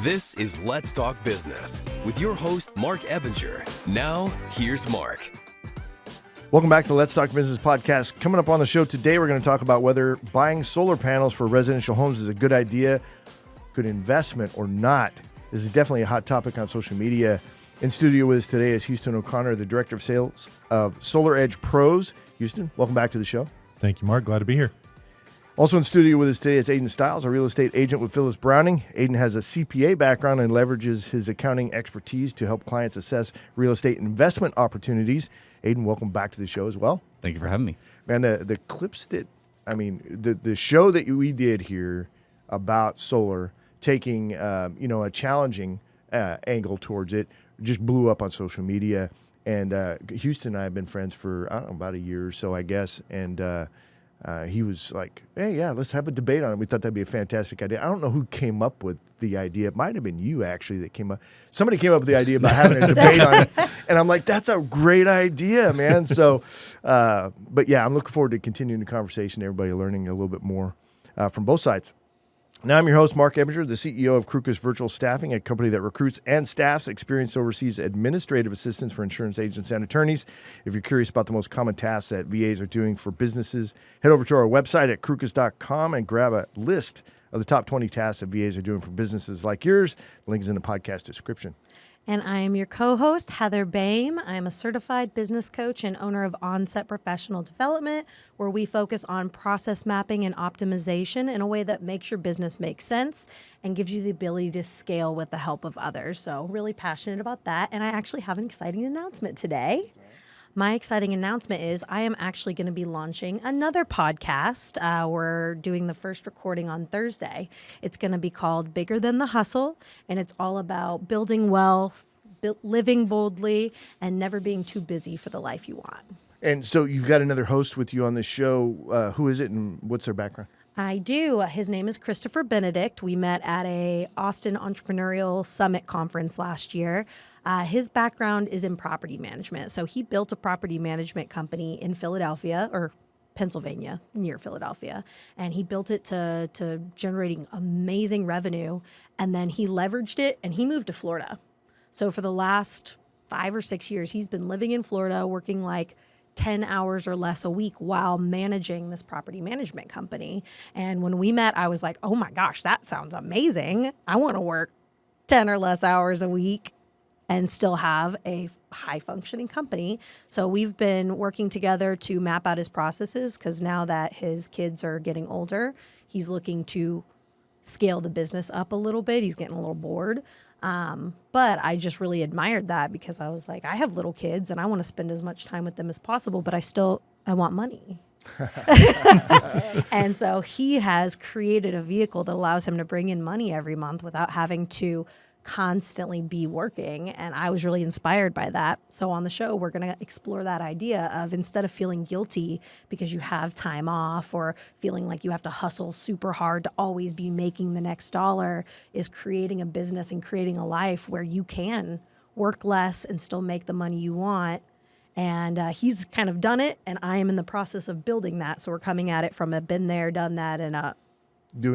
This is Let's Talk Business with your host, Marc Ebinger. Now, here's Marc. Welcome back to the Let's Talk Business podcast. Coming up on the show today, we're going to talk about whether buying solar panels for residential homes is a good idea, good investment, or not. This is definitely a hot topic on social media. In studio with us today is Huston O'Connor, the Director of Sales of Solar Edge Pros. Huston, welcome back to the show. Thank you, Mark. Glad to be here. Also in studio with us today is Aden Stiles, a real estate agent with Phyllis Browning. Aden has a CPA background and leverages his accounting expertise to help clients assess real estate investment opportunities. Aden, welcome back to the show as well. Thank you for having me. Man, the clips that, the show that we did here about solar, taking, a challenging angle towards it, just blew up on social media. And Huston and I have been friends for, about a year or so, I guess. And he was like, hey, yeah, let's have a debate on it. We thought that'd be a fantastic idea. I don't know who came up with the idea. It might have been you, actually, that came up. Somebody came up with the idea about having a debate on it. And I'm like, that's a great idea, man. So, but yeah, I'm looking forward to continuing the conversation, everybody learning a little bit more from both sides. Now I'm your host, Marc Ebinger, the CEO of Crucus Virtual Staffing, a company that recruits and staffs experienced overseas administrative assistants for insurance agents and attorneys. If you're curious about the most common tasks that VAs are doing for businesses, head over to our website at crucus.com and grab a list of the top 20 tasks that VAs are doing for businesses like yours. The link is in the podcast description. And I am your co-host, Heather Boehme. I am a certified business coach and owner of Onset Professional Development, where we focus on process mapping and optimization in a way that makes your business make sense and gives you the ability to scale with the help of others. So really passionate about that. And I actually have an exciting announcement today. My exciting announcement is I am actually going to be launching another podcast. We're doing the first recording on Thursday. It's going to be called Bigger Than the Hustle, and it's all about building wealth, living boldly, and never being too busy for the life you want. And so you've got another host with you on the show. Who is it and what's their background? I do. His name is Christopher Benedict. We met at a Austin Entrepreneurial Summit conference last year. His background is in property management. So he built a property management company in Philadelphia, or Pennsylvania, near Philadelphia. And he built it to generating amazing revenue. And then he leveraged it and he moved to Florida. So for the last 5 or 6 years, he's been living in Florida, working like 10 hours or less a week while managing this property management company. And when we met, I was like, oh my gosh, that sounds amazing. I want to work 10 or less hours a week and still have a high functioning company. So we've been working together to map out his processes, because now that his kids are getting older, he's looking to scale the business up a little bit. He's getting a little bored. But I just really admired that, because I was like, I have little kids and I want to spend as much time with them as possible, but I want money. And so he has created a vehicle that allows him to bring in money every month without having to constantly be working. And I was really inspired by that. So on the show, we're going to explore that idea of, instead of feeling guilty because you have time off or feeling like you have to hustle super hard to always be making the next dollar, is creating a business and creating a life where you can work less and still make the money you want. And he's kind of done it, and I am in the process of building that. So we're coming at it from a been there, done that, and a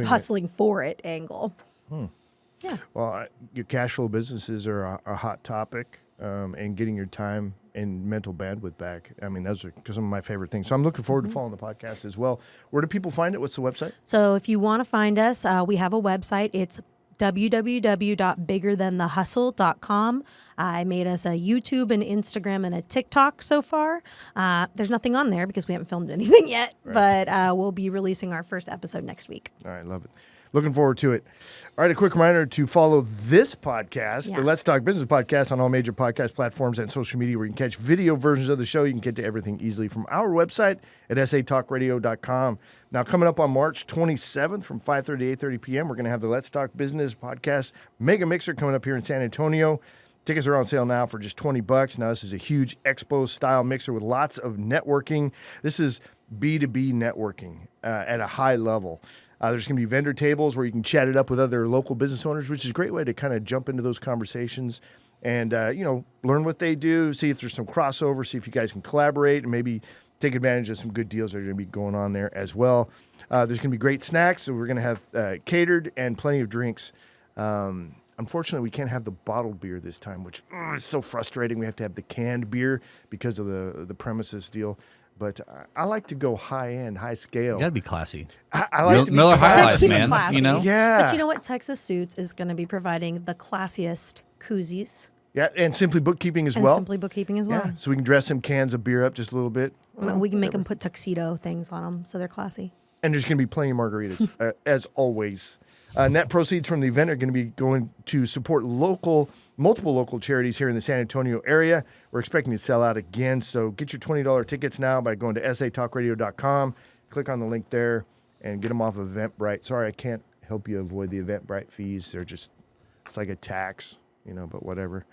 hustling for it angle. Yeah. Well, your cash flow businesses are a hot topic, and getting your time and mental bandwidth back. I mean, those are some of my favorite things. So I'm looking forward to following the podcast as well. Where do people find it? What's the website? So if you want to find us, we have a website. It's www.biggerthanthehustle.com. I made us a YouTube and Instagram and a TikTok so far. There's nothing on there because we haven't filmed anything yet, right. But we'll be releasing our first episode next week. All right, love it. Looking forward to it. All right, a quick reminder to follow this podcast, the Let's Talk Business podcast, on all major podcast platforms and social media, where you can catch video versions of the show. You can get to everything easily from our website at satalkradio.com. Now, coming up on March 27th from 5:30 to 8:30 p.m., we're going to have the Let's Talk Business podcast Mega Mixer coming up here in San Antonio. Tickets are on sale now for just $20. Now, this is a huge expo-style mixer with lots of networking. This is B2B networking at a high level. There's going to be vendor tables where you can chat it up with other local business owners, which is a great way to kind of jump into those conversations and, learn what they do, see if there's some crossover, see if you guys can collaborate, and maybe take advantage of some good deals that are going to be going on there as well. There's going to be great snacks, so we're going to have catered and plenty of drinks. unfortunately, we can't have the bottled beer this time, which is so frustrating. We have to have the canned beer because of the premises deal. But I like to go high end, high scale. You got to be classy. I like to be Miller High Life, classy. man. Classy. You know? Yeah. But you know what? Texas Suits is going to be providing the classiest koozies Yeah, and Simply Bookkeeping as and well. Simply Bookkeeping as well. Yeah, so we can dress some cans of beer up just a little bit. We can make them put tuxedo things on them so they're classy. And there's going to be plenty of margaritas, as always. Net proceeds from the event are going to be going to support multiple local charities here in the San Antonio area. We're expecting to sell out again, so get your $20 tickets now by going to satalkradio.com. Click on the link there and get them off of Eventbrite. Sorry, I can't help you avoid the Eventbrite fees. It's like a tax, but whatever.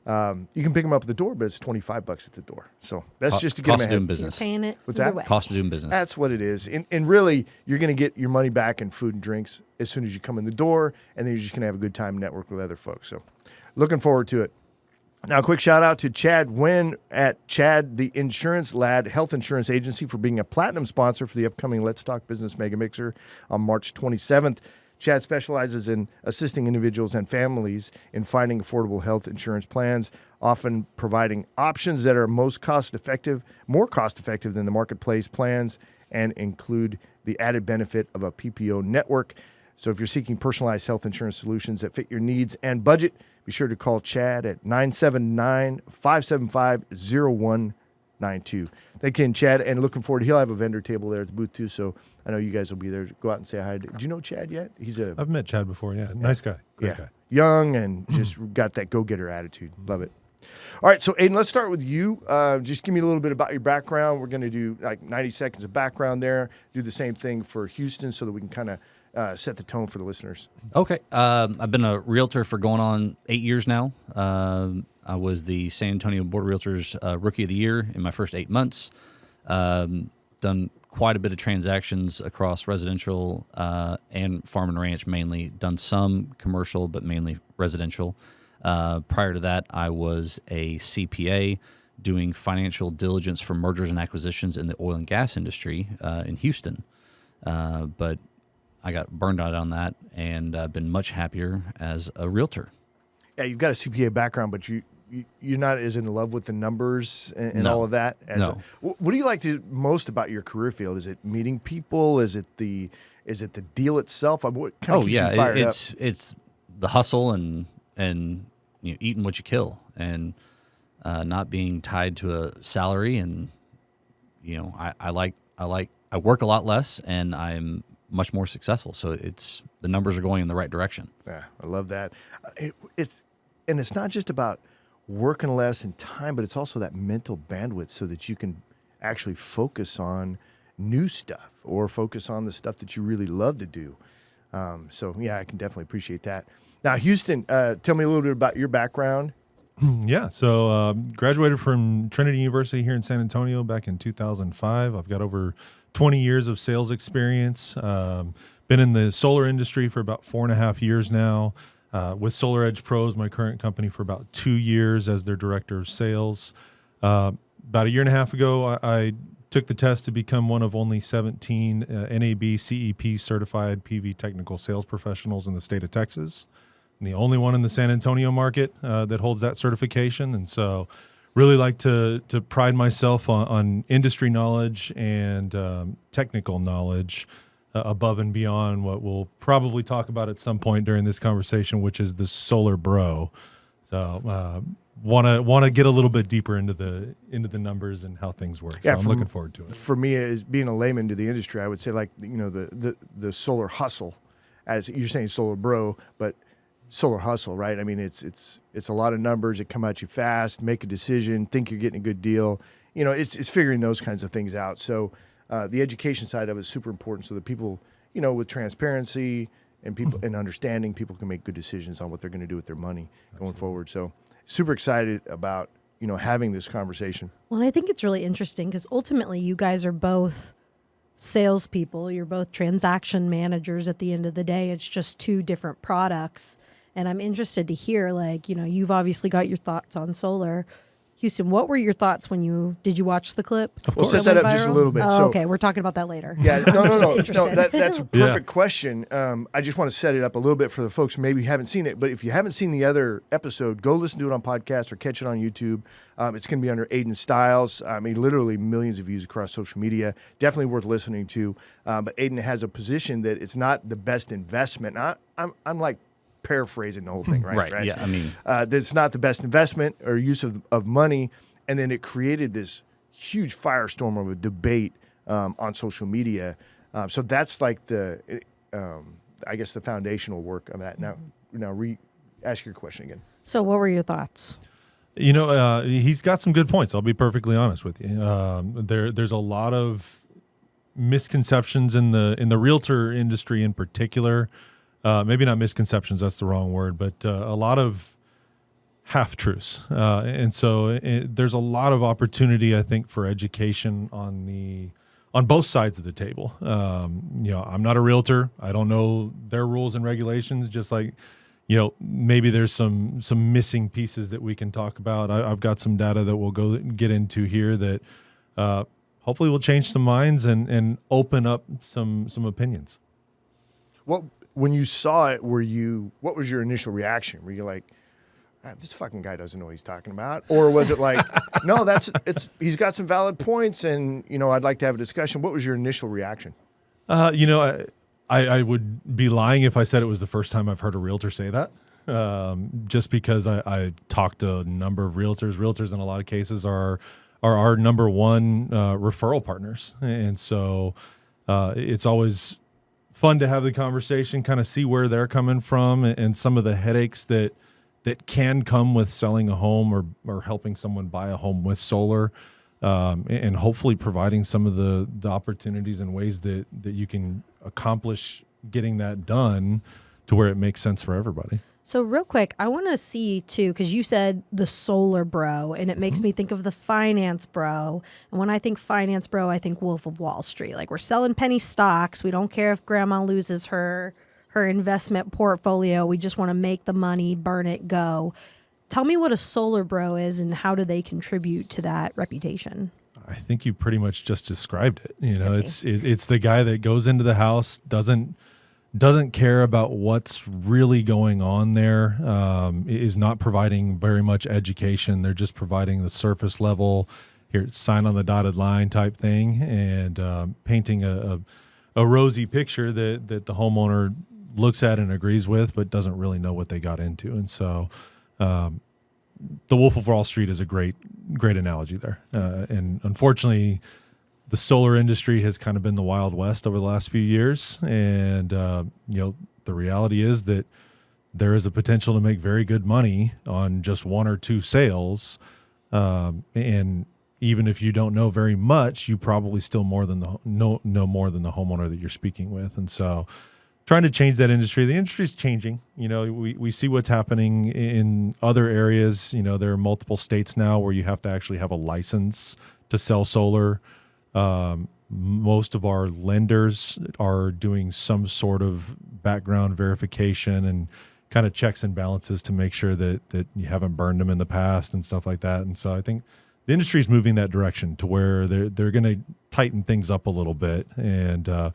You can pick them up at the door, but it's $25 at the door. So that's just to get them Cost of ahead. doing business. You're paying it. What's either that? way. Cost of doing business. That's what it is. And really, you're going to get your money back in food and drinks as soon as you come in the door, and then you're just going to have a good time and network with other folks. So looking forward to it. Now, a quick shout out to Chad Wynn at Chad the Insurance Lad Health Insurance Agency for being a platinum sponsor for the upcoming Let's Talk Business Mega Mixer on March 27th. Chad specializes in assisting individuals and families in finding affordable health insurance plans, often providing options that are more cost effective than the marketplace plans, and include the added benefit of a PPO network. So if you're seeking personalized health insurance solutions that fit your needs and budget, be sure to call Chad at 979-575-0192. Thank you, Chad, and looking forward. He'll have a vendor table there at the booth too, so I know you guys will be there. Go out and say hi. Did you know Chad yet? I've met Chad before. Yeah, nice guy, great guy. Young and just got that go-getter attitude. Love it. All right, so Aden, let's start with you. Just give me a little bit about your background. We're going to do like 90 seconds of background there. Do the same thing for Houston so that we can kind of set the tone for the listeners. Okay. I've been a realtor for going on 8 years now. I was the San Antonio Board of Realtors Rookie of the Year in my first 8 months. Done quite a bit of transactions across residential and farm and ranch mainly. Done some commercial, but mainly residential. Prior to that, I was a CPA doing financial diligence for mergers and acquisitions in the oil and gas industry in Houston. But I got burned out on that and been much happier as a realtor. Yeah, you've got a CPA background, but you're not as in love with the numbers and No. all of that. No. What do you like most about your career field? Is it meeting people? Is it the deal itself? What kind of keeps you fired up? It's the hustle and eating what you kill and not being tied to a salary. And I work a lot less and I'm much more successful. So the numbers are going in the right direction. Yeah, I love that. It's not just about working less in time, but it's also that mental bandwidth so that you can actually focus on new stuff or focus on the stuff that you really love to do. So yeah, I can definitely appreciate that. Now, Houston, tell me a little bit about your background. Yeah, so graduated from Trinity University here in San Antonio back in 2005. I've got over 20 years of sales experience. Been in the solar industry for about 4.5 years now. With Solar Edge Pros, my current company, for about 2 years as their director of sales. About 1.5 years ago, I took the test to become one of only 17 NAB CEP certified PV technical sales professionals in the state of Texas. I'm the only one in the San Antonio market that holds that certification. And so really like to pride myself on industry knowledge and technical knowledge above and beyond what we'll probably talk about at some point during this conversation, which is the solar bro. So want to get a little bit deeper into the numbers and how things work. Yeah, so I'm looking forward to it. For me, as being a layman to the industry, I would say the solar hustle, as you're saying, solar bro, but solar hustle, right? I mean, it's a lot of numbers that come at you fast. Make a decision, think you're getting a good deal. It's figuring those kinds of things out. So the education side of it is super important, so that people, with transparency and people and understanding, people can make good decisions on what they're going to do with their money going forward. So super excited about having this conversation. Well, and I think it's really interesting because ultimately you guys are both salespeople. You're both transaction managers at the end of the day. It's just two different products. And I'm interested to hear, you've obviously got your thoughts on solar. Houston, what were your thoughts when did you watch the clip? Of We'll course. set that that went up just a viral? little bit. Oh, So, okay, we're talking about that later. yeah, no. interested. That's a perfect question. I just want to set it up a little bit for the folks who maybe haven't seen it. But if you haven't seen the other episode, go listen to it on podcast or catch it on YouTube. It's going to be under Aden Stiles. I mean, literally millions of views across social media. Definitely worth listening to. But Aden has a position that it's not the best investment. I'm like paraphrasing the whole thing, right? Right. Yeah. I mean, That's not the best investment or use of money. And then it created this huge firestorm of a debate on social media. So that's like I guess the foundational work of that. Now ask your question again. So what were your thoughts? He's got some good points. I'll be perfectly honest with you. There's a lot of misconceptions in the realtor industry in particular. Maybe not misconceptions, that's the wrong word, but a lot of half-truths. And so there's a lot of opportunity, I think, for education on both sides of the table. I'm not a realtor. I don't know their rules and regulations, just like, maybe there's some missing pieces that we can talk about. I've got some data that we'll get into here that hopefully will change some minds and open up some opinions. Well, when you saw it, what was your initial reaction? Were you like, this fucking guy doesn't know what he's talking about? Or was it like, no, he's got some valid points and, I'd like to have a discussion. What was your initial reaction? I would be lying if I said it was the first time I've heard a realtor say that. Just because I talked to a number of realtors. Realtors in a lot of cases are our number one referral partners. And so it's always fun to have the conversation, kind of see where they're coming from and some of the headaches that can come with selling a home or helping someone buy a home with solar, and hopefully providing some of the opportunities and ways that you can accomplish getting that done to where it makes sense for everybody. So real quick, I want to see too, because you said the solar bro, and it makes me think of the finance bro. And when I think finance bro, I think Wolf of Wall Street. Like, we're selling penny stocks. We don't care if grandma loses her investment portfolio. We just want to make the money, burn it, go. Tell me what a solar bro is and how do they contribute to that reputation? I think you pretty much just described it. It's the guy that goes into the house, doesn't care about what's really going on there, is not providing very much education. They're just providing the surface level, here, sign on the dotted line type thing, and painting a rosy picture that the homeowner looks at and agrees with, but doesn't really know what they got into. And so the Wolf of Wall Street is a great analogy there. And unfortunately, the solar industry has kind of been the Wild West over the last few years. And, the reality is that there is a potential to make very good money on just one or two sales. And even if you don't know very much, you probably still know more than the homeowner that you're speaking with. And so trying to change that industry, the industry is changing. We see what's happening in other areas. There are multiple states now where you have to actually have a license to sell solar. Most of our lenders are doing some sort of background verification and kind of checks and balances to make sure that you haven't burned them in the past and stuff like that. And so I think the industry is moving that direction to where they're going to tighten things up a little bit and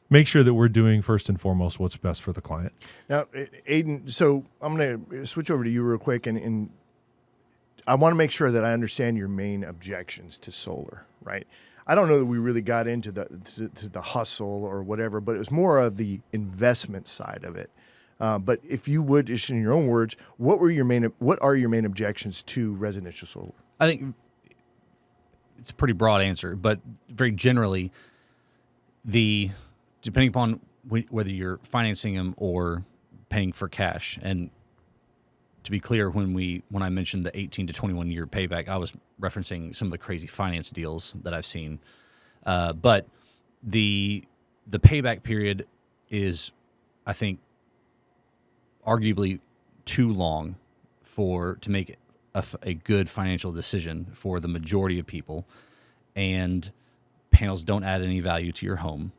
make sure that we're doing first and foremost what's best for the client. Now, Aden, so I'm going to switch over to you real quick, and I want to make sure that I understand your main objections to solar, right? I don't know that we really got into the hustle or whatever, but it was more of the investment side of it. But if you would, just in your own words, what are your main objections to residential solar? I think it's a pretty broad answer, but very generally, depending upon whether you're financing them or paying for cash. And to be clear, when I mentioned the 18 to 21 year payback, I was referencing some of the crazy finance deals that I've seen. But the payback period is, I think, arguably too long to make a good financial decision for the majority of people. And panels don't add any value to your home.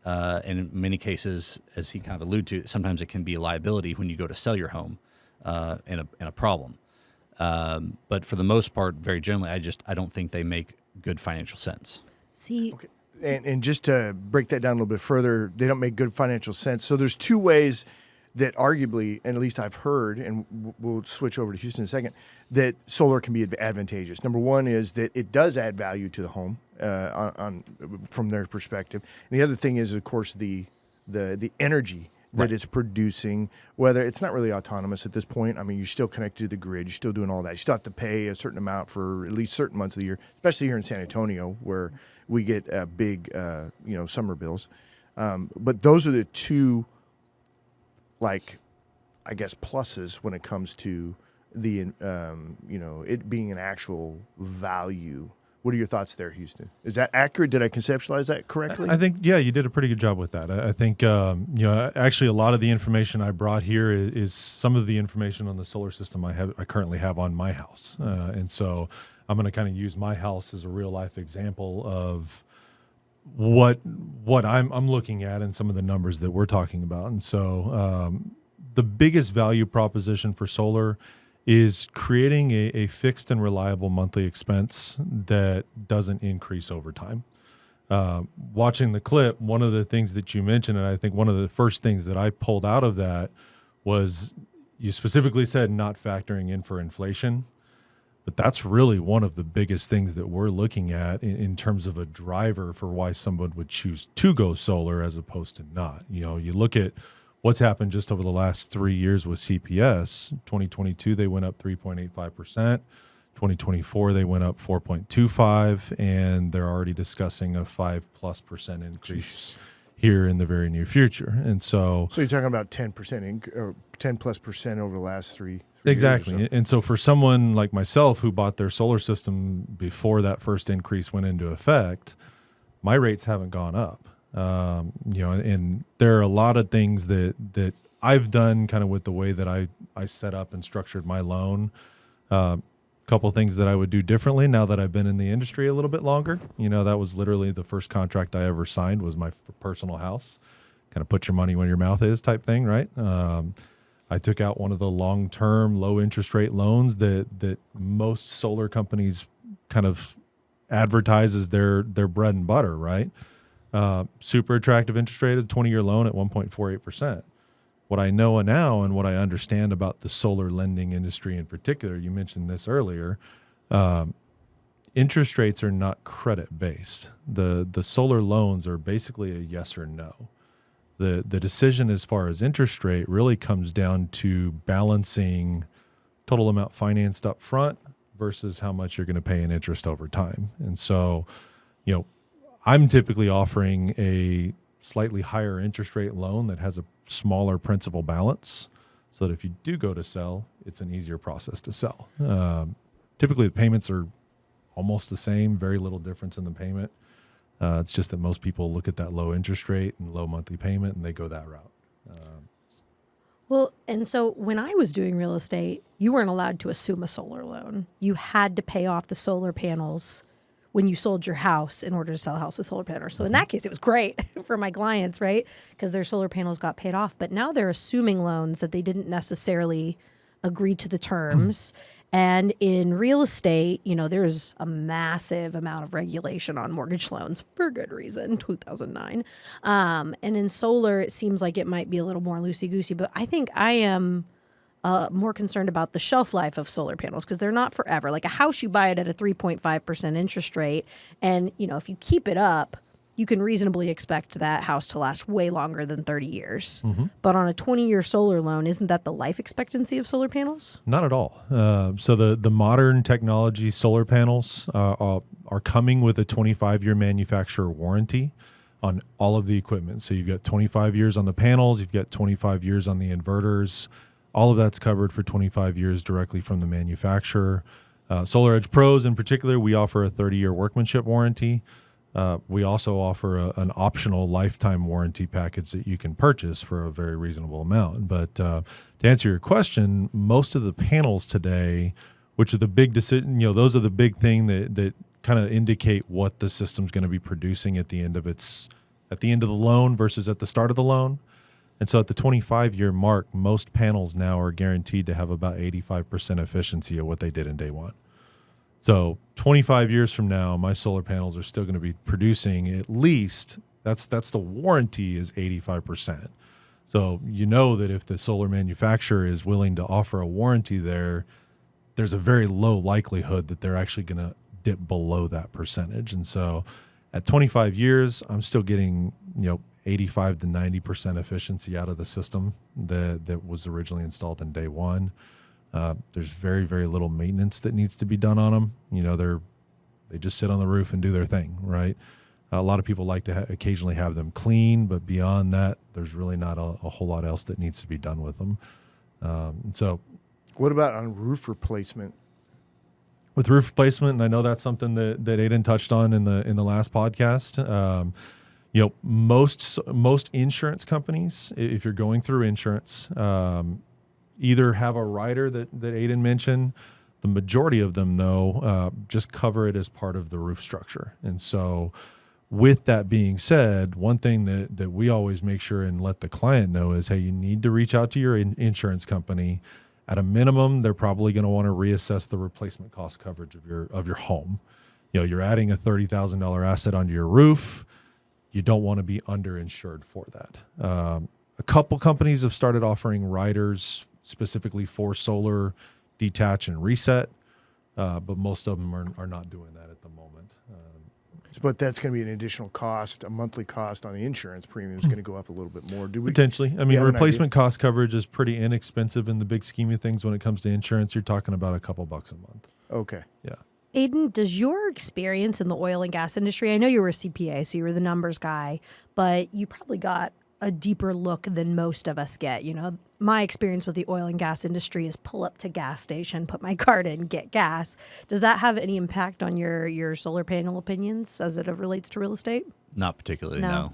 And in many cases, as he kind of alluded to, sometimes it can be a liability when you go to sell your home and a problem. But for the most part, very generally, I don't think they make good financial sense. See, And just to break that down a little bit further, they don't make good financial sense. So there's two ways that arguably, and at least I've heard, and we'll switch over to Houston in a second, that solar can be advantageous. Number one is that it does add value to the home from their perspective. And the other thing is, of course, the energy that it's producing, whether it's not really autonomous at this point. I mean, you're still connected to the grid. You're still doing all that. You still have to pay a certain amount for at least certain months of the year, especially here in San Antonio where we get big, summer bills. But those are the two, like, I guess, pluses when it comes to the, it being an actual value. What are your thoughts there, Houston? Is that accurate? Did I conceptualize that correctly? I think, yeah, you did a pretty good job with that. I think, actually a lot of the information I brought here is some of the information on the solar system I currently have on my house. And so I'm going to kind of use my house as a real life example of what I'm looking at and some of the numbers that we're talking about. And so the biggest value proposition for solar is creating a fixed and reliable monthly expense that doesn't increase over time. Watching the clip, one of the things that you mentioned, and I think one of the first things that I pulled out of that was you specifically said not factoring in for inflation. But that's really one of the biggest things that we're looking at in terms of a driver for why someone would choose to go solar as opposed to not. You look at what's happened just over the last 3 years with CPS. 2022, they went up 3.85%. 2024, they went up 4.25%, and they're already discussing a 5+% increase here in the very near future. And so you're talking about 10% or 10+% over the last three exactly. years or so. And so for someone like myself who bought their solar system before that first increase went into effect, my rates haven't gone up. And there are a lot of things that I've done kind of with the way that I set up and structured my loan. Couple things that I would do differently now that I've been in the industry a little bit longer. That was literally the first contract I ever signed was my personal house. Kind of put your money where your mouth is type thing, right? I took out one of the long-term low interest rate loans that most solar companies kind of advertise as their bread and butter, right? Super attractive interest rate, a 20-year loan at 1.48%. What I know now and what I understand about the solar lending industry in particular, you mentioned this earlier, interest rates are not credit-based. The solar loans are basically a yes or no. The decision as far as interest rate really comes down to balancing total amount financed up front versus how much you're going to pay in interest over time. And so, I'm typically offering a slightly higher interest rate loan that has a smaller principal balance so that if you do go to sell, it's an easier process to sell. Typically, the payments are almost the same, very little difference in the payment. It's just that most people look at that low interest rate and low monthly payment, and they go that route. Well, and so when I was doing real estate, you weren't allowed to assume a solar loan. You had to pay off the solar panels when you sold your house in order to sell a house with solar panels. So in that case, it was great for my clients, right? Because their solar panels got paid off. But now they're assuming loans that they didn't necessarily agree to the terms. And in real estate, there's a massive amount of regulation on mortgage loans for good reason, 2009. And in solar, it seems like it might be a little more loosey-goosey. But I think I am more concerned about the shelf life of solar panels because they're not forever. Like a house, you buy it at a 3.5% interest rate. And, if you keep it up, you can reasonably expect that house to last way longer than 30 years. Mm-hmm. But on a 20-year solar loan, isn't that the life expectancy of solar panels? Not at all. So the modern technology solar panels are coming with a 25-year manufacturer warranty on all of the equipment. So you've got 25 years on the panels, you've got 25 years on the inverters. All of that's covered for 25 years directly from the manufacturer. Solar Edge Pros in particular, we offer a 30-year workmanship warranty. We also offer an optional lifetime warranty package that you can purchase for a very reasonable amount. But to answer your question, most of the panels today, which are the big decision, those are the big thing that kind of indicate what the system's going to be producing at the end of the loan versus at the start of the loan. And so at the 25-year mark, most panels now are guaranteed to have about 85% efficiency of what they did in day one. So 25 years from now, my solar panels are still going to be producing at least, that's the warranty, is 85%. So you know that if the solar manufacturer is willing to offer a warranty there, there's a very low likelihood that they're actually going to dip below that percentage. And so at 25 years, I'm still getting, 85 to 90% efficiency out of the system that was originally installed in day one. There's very, very little maintenance that needs to be done on them. They just sit on the roof and do their thing, right? A lot of people like to occasionally have them clean, but beyond that, there's really not a whole lot else that needs to be done with them. So, what about on roof replacement? With roof replacement, and I know that's something that Aden touched on in the last podcast. Most insurance companies, if you're going through insurance, either have a rider that Aden mentioned. The majority of them, though, just cover it as part of the roof structure. And so with that being said, one thing that we always make sure and let the client know is, hey, you need to reach out to your insurance company. At a minimum, they're probably going to want to reassess the replacement cost coverage of your home. You're adding a $30,000 asset onto your roof. You don't want to be underinsured for that. A couple companies have started offering riders specifically for solar, detach, and reset, but most of them are not doing that at the moment. But that's going to be an additional cost, a monthly cost on the insurance premium is going to go up a little bit more. Potentially. I mean, replacement cost coverage is pretty inexpensive in the big scheme of things when it comes to insurance. You're talking about a couple bucks a month. Okay. Yeah. Aden, does your experience in the oil and gas industry, I know you were a CPA, so you were the numbers guy, but you probably got a deeper look than most of us get. My experience with the oil and gas industry is pull up to gas station, put my card in, get gas. Does that have any impact on your solar panel opinions as it relates to real estate? Not particularly, no.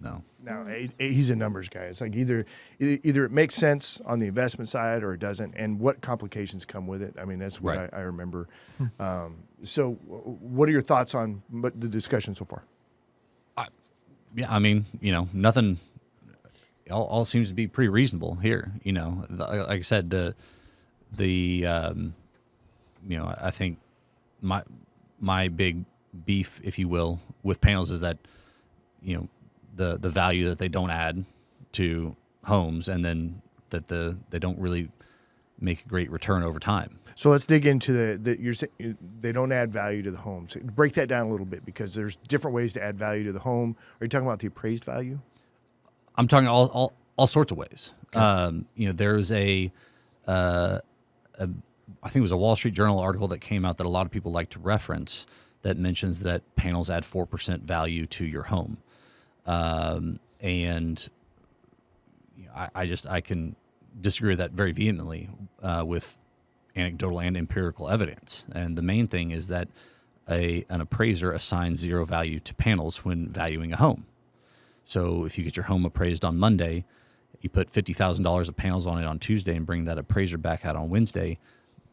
No, he's a numbers guy. It's like either it makes sense on the investment side or it doesn't, and what complications come with it. I mean, that's what I remember. So what are your thoughts on the discussion so far? Yeah, I mean, nothing. All seems to be pretty reasonable here. Like I said, I think my big beef, if you will, with panels is that, the value that they don't add to homes, and then that they don't really make a great return over time. So let's dig into they don't add value to the home. So break that down a little bit, because there's different ways to add value to the home. Are you talking about the appraised value? I'm talking all sorts of ways. Okay. There's I think it was a Wall Street Journal article that came out that a lot of people like to reference that mentions that panels add 4% value to your home. And I can disagree with that very vehemently with anecdotal and empirical evidence. And the main thing is that an appraiser assigns zero value to panels when valuing a home. So if you get your home appraised on Monday, you put $50,000 of panels on it on Tuesday and bring that appraiser back out on Wednesday,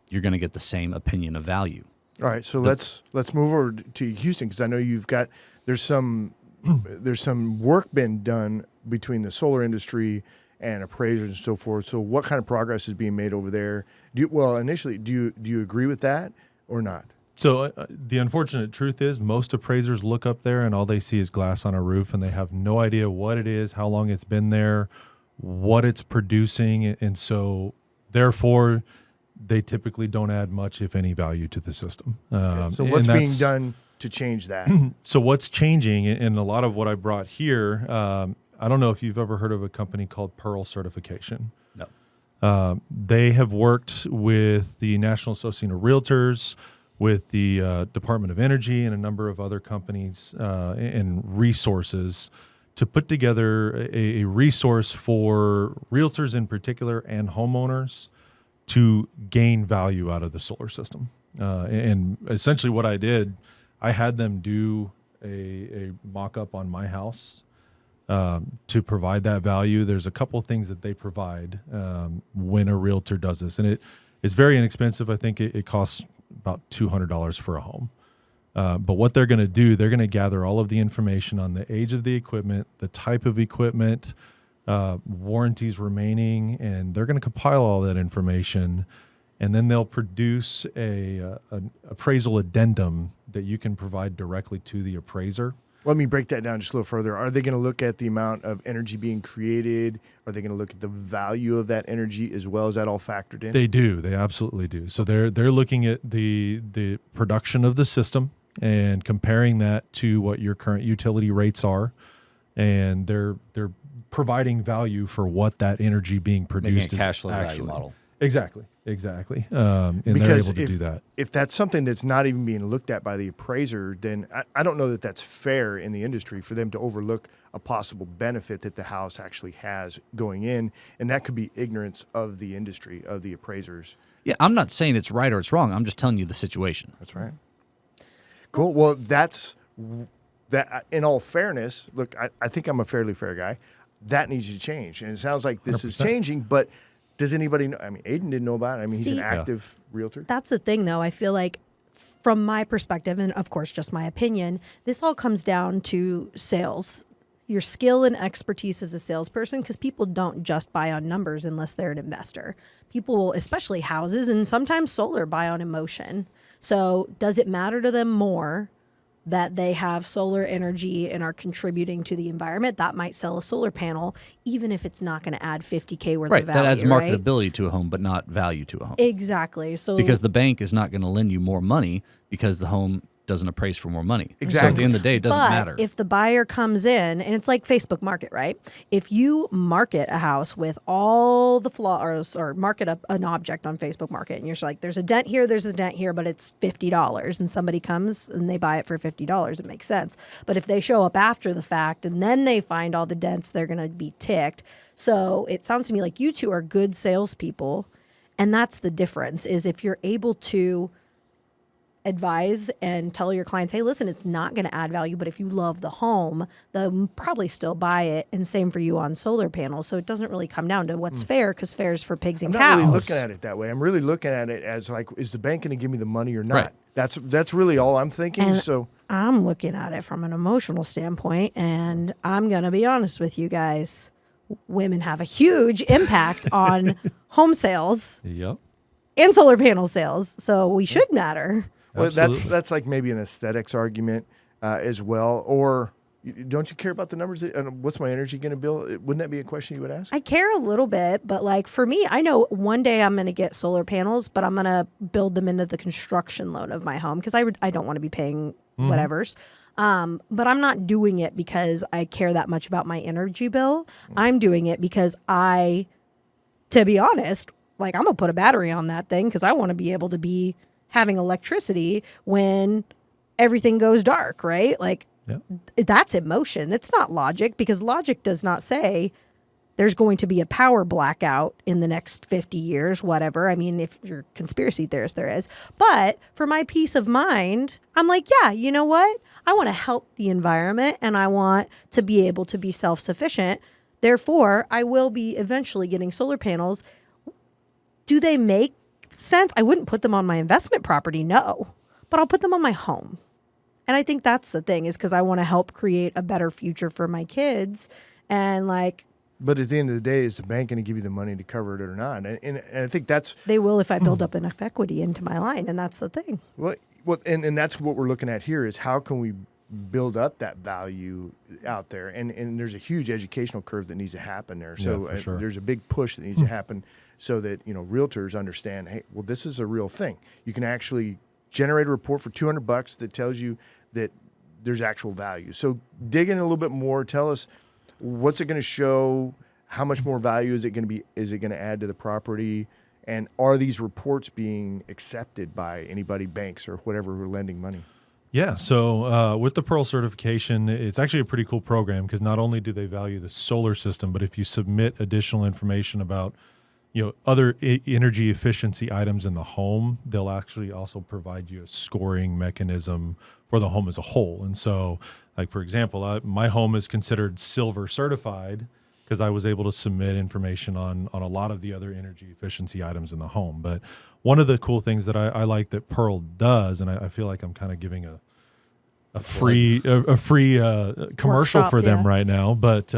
you're going to get the same opinion of value. All right, so let's move over to Houston, because I know there's some work been done between the solar industry and appraisers and so forth. So what kind of progress is being made over there? Do you agree with that or not? So the unfortunate truth is most appraisers look up there and all they see is glass on a roof, and they have no idea what it is, how long it's been there, what it's producing. And so therefore they typically don't add much, if any, value to the system. So what's being done to change that? So what's changing, and a lot of what I brought here, I don't know if you've ever heard of a company called Pearl Certification. No. They have worked with the National Association of Realtors, with the Department of Energy, and a number of other companies and resources to put together a resource for realtors in particular and homeowners to gain value out of the solar system. And essentially what I did, I had them do a mock-up on my house to provide that value. There's a couple of things that they provide when a realtor does this. And it's very inexpensive. I think it costs about $200 for a home. But what they're going to do, they're going to gather all of the information on the age of the equipment, the type of equipment, warranties remaining, and they're going to compile all that information, and then they'll produce an appraisal addendum that you can provide directly to the appraiser. Let me break that down just a little further. Are they going to look at the amount of energy being created? Are they going to look at the value of that energy as well? Is that all factored in? They do. They absolutely do. So they're looking at the production of the system and comparing that to what your current utility rates are, and they're providing value for what that energy being produced Making a cash is flow actually. value model. Exactly. And they're able to do that. If that's something that's not even being looked at by the appraiser, then I don't know that that's fair in the industry for them to overlook a possible benefit that the house actually has going in, and that could be ignorance of the industry, of the appraisers. Yeah, I'm not saying it's right or it's wrong. I'm just telling you the situation. That's right. Cool. Well, that's that. In all fairness, look, I think I'm a fairly fair guy. That needs to change, and it sounds like this 100%. is changing, but does anybody know? I mean, Aden didn't know about it. I mean, he's an active realtor. That's the thing, though. I feel like from my perspective, and of course, just my opinion, this all comes down to sales, your skill and expertise as a salesperson, because people don't just buy on numbers unless they're an investor. People, especially houses and sometimes solar, buy on emotion. So does it matter to them more that they have solar energy and are contributing to the environment? That might sell a solar panel, even if it's not going to add $50K worth Right. of value. That adds right? marketability to a home, but not value to a home. Exactly. So Because the bank is not going to lend you more money because the home doesn't appraise for more money. So at Exactly. the end of the day, it doesn't but matter. if the buyer comes in, and it's like Facebook Market, right? If you market a house with all the flaws, or market an object on Facebook Market, and you're just like, there's a dent here, but it's $50, and somebody comes and they buy it for $50, it makes sense. But if they show up after the fact and then they find all the dents, they're going to be ticked. So it sounds to me like you two are good salespeople, and that's the difference, is if you're able to advise and tell your clients, hey, listen, it's not going to add value, but if you love the home, they'll probably still buy it. And same for you on solar panels. So it doesn't really come down to what's fair, because fair is for pigs and I'm cows. not really looking at it that way. I'm really looking at it as like, is the bank going to give me the money or not? Right. That's really all I'm thinking. And So I'm looking at it from an emotional standpoint, and I'm going to be honest with you guys. Women have a huge impact on home sales Yep. and solar panel sales. So we should matter. well, Absolutely. that's like maybe an aesthetics argument as well. Or don't you care about the numbers? What's my energy going to bill? Wouldn't that be a question you would ask? I care a little bit, but like for me, I know one day I'm going to get solar panels, but I'm going to build them into the construction loan of my home, because I don't want to be paying whatevers. But I'm not doing it because I care that much about my energy bill. I'm doing it because to be honest, like I'm going to put a battery on that thing because I want to be able to be having electricity when everything goes dark, right? Like that's emotion. It's not logic, because logic does not say there's going to be a power blackout in the next 50 years, whatever. I mean, if you're a conspiracy theorist, there is. But for my peace of mind, I'm like, yeah, you know what? I want to help the environment, and I want to be able to be self-sufficient. Therefore, I will be eventually getting solar panels. Do they make sense? I wouldn't put them on my investment property, no. But I'll put them on my home. And I think that's the thing, is because I want to help create a better future for my kids. And like, But at the end of the day, is the bank going to give you the money to cover it or not? And I think that's they will if I build up enough equity into my line, and that's the thing. well, and that's what we're looking at here, is how can we build up that value out there? And there's a huge educational curve that needs to happen there. So for sure. there's a big push that needs to happen so that realtors understand, hey, well, this is a real thing. You can actually generate a report for $200 that tells you that there's actual value. So dig in a little bit more. Tell us, what's it going to show? How much more value is it going to be? Is it going to add to the property? And are these reports being accepted by anybody, banks or whatever, who are lending money? Yeah, so with the Pearl certification, it's actually a pretty cool program, because not only do they value the solar system, but if you submit additional information about other energy efficiency items in the home, they'll actually also provide you a scoring mechanism for the home as a whole. And so, like for example, my home is considered silver certified because I was able to submit information on a lot of the other energy efficiency items in the home. But one of the cool things that I like that Pearl does, and I feel like I'm kind of giving a free commercial Workshop, for them yeah. right now, but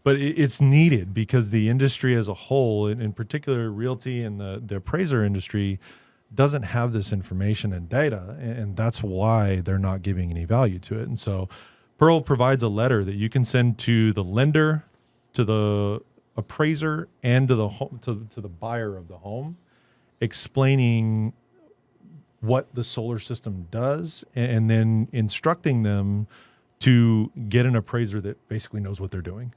but it's needed because the industry as a whole, in particular realty and the appraiser industry, doesn't have this information and data, and that's why they're not giving any value to it. And so Pearl provides a letter that you can send to the lender, to the appraiser, and to the home, to the buyer of the home, explaining what the solar system does, and then instructing them to get an appraiser that basically knows what they're doing.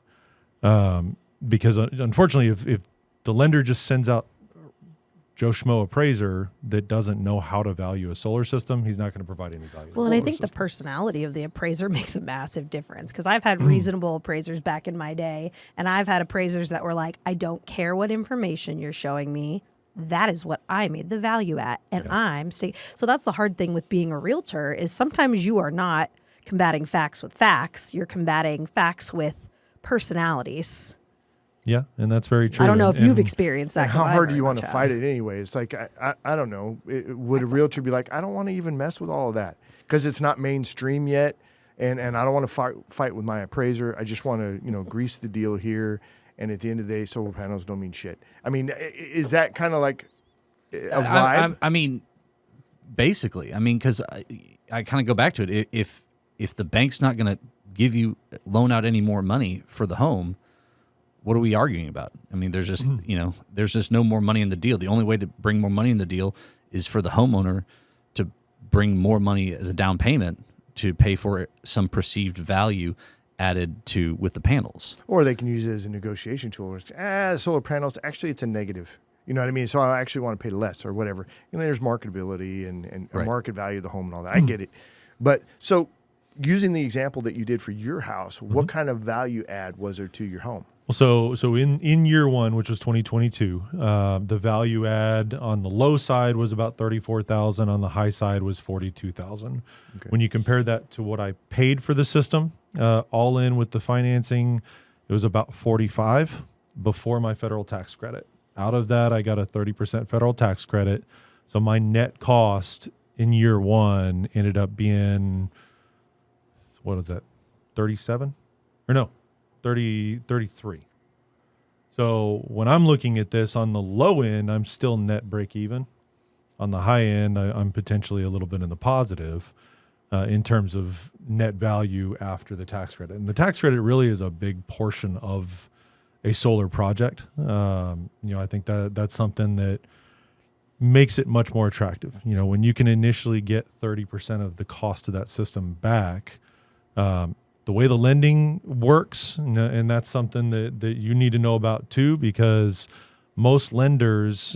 Because unfortunately, if the lender just sends out Joe Schmo appraiser that doesn't know how to value a solar system, he's not going to provide any value. Well, and I think the personality of the appraiser makes a massive difference, because I've had reasonable appraisers back in my day, and I've had appraisers that were like, I don't care what information you're showing me. That is what I made the value at, and I'm so that's the hard thing with being a realtor, is sometimes you are not combating facts with facts. You're combating facts with personalities. Yeah, and that's very true. I don't know if you've experienced that. How hard do you want to fight it anyway? It's like, I don't know. Would a realtor be like, I don't want to even mess with all of that because it's not mainstream yet, and I don't want to fight with my appraiser. I just want to, grease the deal here. And at the end of the day, solar panels don't mean shit. I mean, is that kind of like a vibe? I mean, basically, because I kind of go back to it. If the bank's not going to loan out any more money for the home, what are we arguing about? I mean, there's just there's just no more money in the deal. The only way to bring more money in the deal is for the homeowner to bring more money as a down payment to pay for some perceived value added to with the panels. Or they can use it as a negotiation tool. Solar panels, actually it's a negative. You know what I mean? So I actually want to pay less or whatever. There's marketability and Right. market value of the home and all that. I get it. But so using the example that you did for your house, what kind of value add was there to your home? Well, so in year one, which was 2022, the value add on the low side was about $34,000. On the high side was $42,000. Okay. When you compare that to what I paid for the system, all in with the financing, it was about $45,000 before my federal tax credit. Out of that, I got a 30% federal tax credit. So my net cost in year one ended up being, what is that, 37? Or no, 33. So when I'm looking at this on the low end, I'm still net break even. On the high end, I'm potentially a little bit in the positive in terms of net value after the tax credit. And the tax credit really is a big portion of a solar project. I think that's something that makes it much more attractive. When you can initially get 30% of the cost of that system back, the way the lending works, and that's something that you need to know about too, because most lenders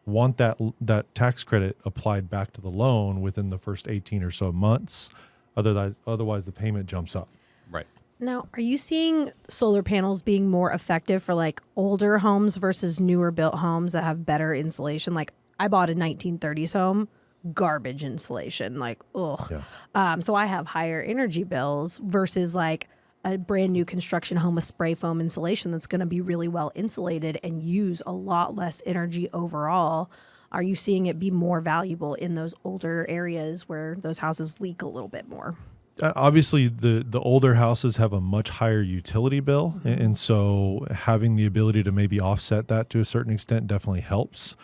want that tax credit applied back to the loan within the first 18 or so months. Otherwise the payment jumps up. Right. Now, are you seeing solar panels being more effective for like older homes versus newer built homes that have better insulation? Like I bought a 1930s home, garbage insulation, like ugh. Yeah. So I have higher energy bills versus like a brand new construction home with spray foam insulation that's going to be really well insulated and use a lot less energy overall. Are you seeing it be more valuable in those older areas where those houses leak a little bit more? Obviously, the older houses have a much higher utility bill, and so having the ability to maybe offset that to a certain extent definitely helps.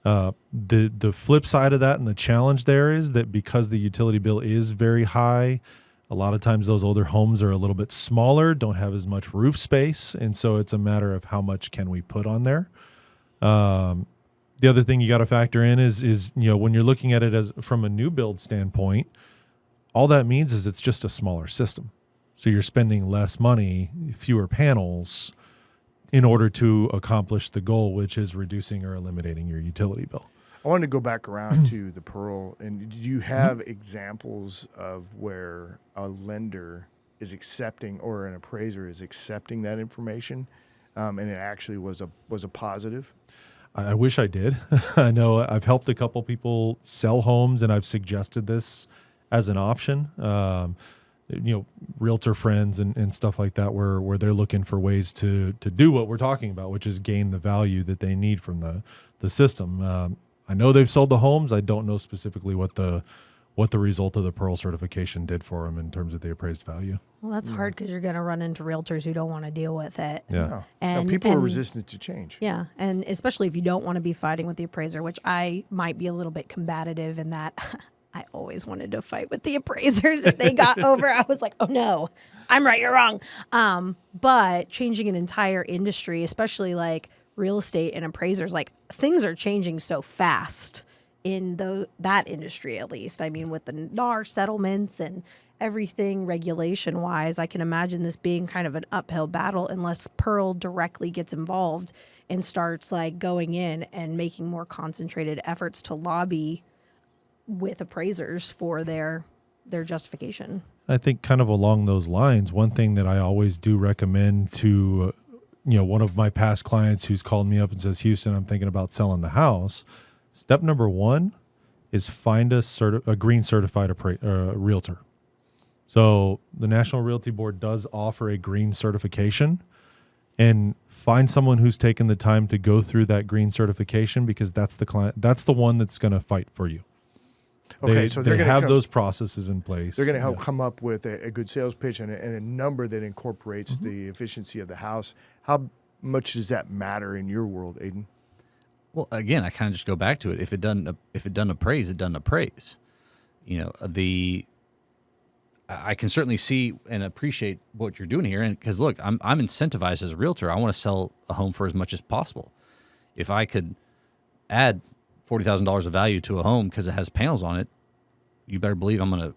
The flip side of that and the challenge there is that because the utility bill is very high, a lot of times those older homes are a little bit smaller, don't have as much roof space, and so it's a matter of how much can we put on there. The other thing you got to factor in is when you're looking at it as from a new build standpoint, all that means is it's just a smaller system. So you're spending less money, fewer panels, in order to accomplish the goal, which is reducing or eliminating your utility bill. I wanted to go back around to the Pearl. And do you have examples of where a lender is accepting or an appraiser is accepting that information, and it actually was a positive? I wish I did. I know I've helped a couple people sell homes, and I've suggested this as an option. Realtor friends and stuff like that, where they're looking for ways to do what we're talking about, which is gain the value that they need from the system. I know they've sold the homes. I don't know specifically what the what the result of the Pearl certification did for them in terms of the appraised value. Well, that's hard because you're going to run into realtors who don't want to deal with it. Yeah. And people are resistant to change. Yeah, and especially if you don't want to be fighting with the appraiser, which I might be a little bit combative in that I always wanted to fight with the appraisers. If they got over, I was like, oh no, I'm right, you're wrong. But changing an entire industry, especially like real estate and appraisers, like things are changing so fast in that industry, at least. I mean, with the NAR settlements and everything regulation-wise, I can imagine this being kind of an uphill battle unless Pearl directly gets involved and starts like going in and making more concentrated efforts to lobby with appraisers for their justification. I think kind of along those lines, one thing that I always do recommend to, one of my past clients who's called me up and says, Houston, I'm thinking about selling the house. Step number one is find a green certified realtor. So the National Realty Board does offer a green certification, and find someone who's taken the time to go through that green certification, because that's the client, that's the one that's going to fight for you. Okay, so they're going to have those processes in place. They're going to help come up with a good sales pitch and a number that incorporates the efficiency of the house. How much does that matter in your world, Aden? Well, again, I kind of just go back to it. If it doesn't appraise, it doesn't appraise. I can certainly see and appreciate what you're doing here, and because look, I'm incentivized as a realtor. I want to sell a home for as much as possible. If I could add $40,000 of value to a home because it has panels on it, you better believe I'm going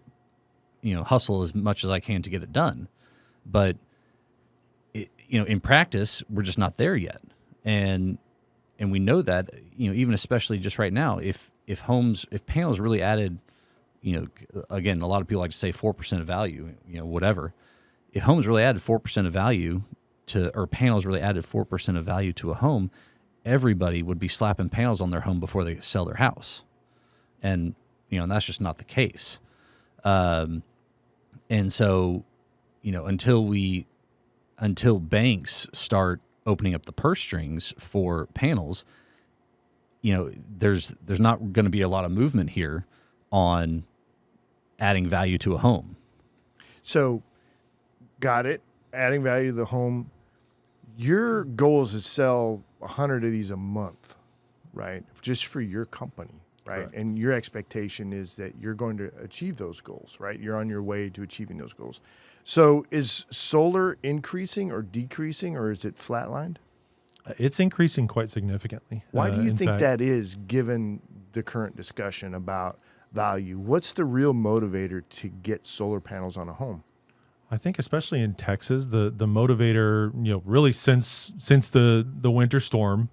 to, hustle as much as I can to get it done. But in practice, we're just not there yet, and we know that, even especially just right now, if panels really added, again, a lot of people like to say 4% of value, whatever. If homes really added 4% of value or panels really added 4% of value to a home, everybody would be slapping panels on their home before they sell their house. And, and that's just not the case. And so, until banks start opening up the purse strings for panels, there's not going to be a lot of movement here on adding value to a home. So, got it. Adding value to the home. Your goal is to sell 100 of these a month, right? Just for your company, right? Correct. And your expectation is that you're going to achieve those goals, right? You're on your way to achieving those goals. So is solar increasing or decreasing, or is it flatlined? It's increasing quite significantly. Why do you in think fact, that is, given the current discussion about value? What's the real motivator to get solar panels on a home? I think especially in Texas, the motivator, really since the winter storm,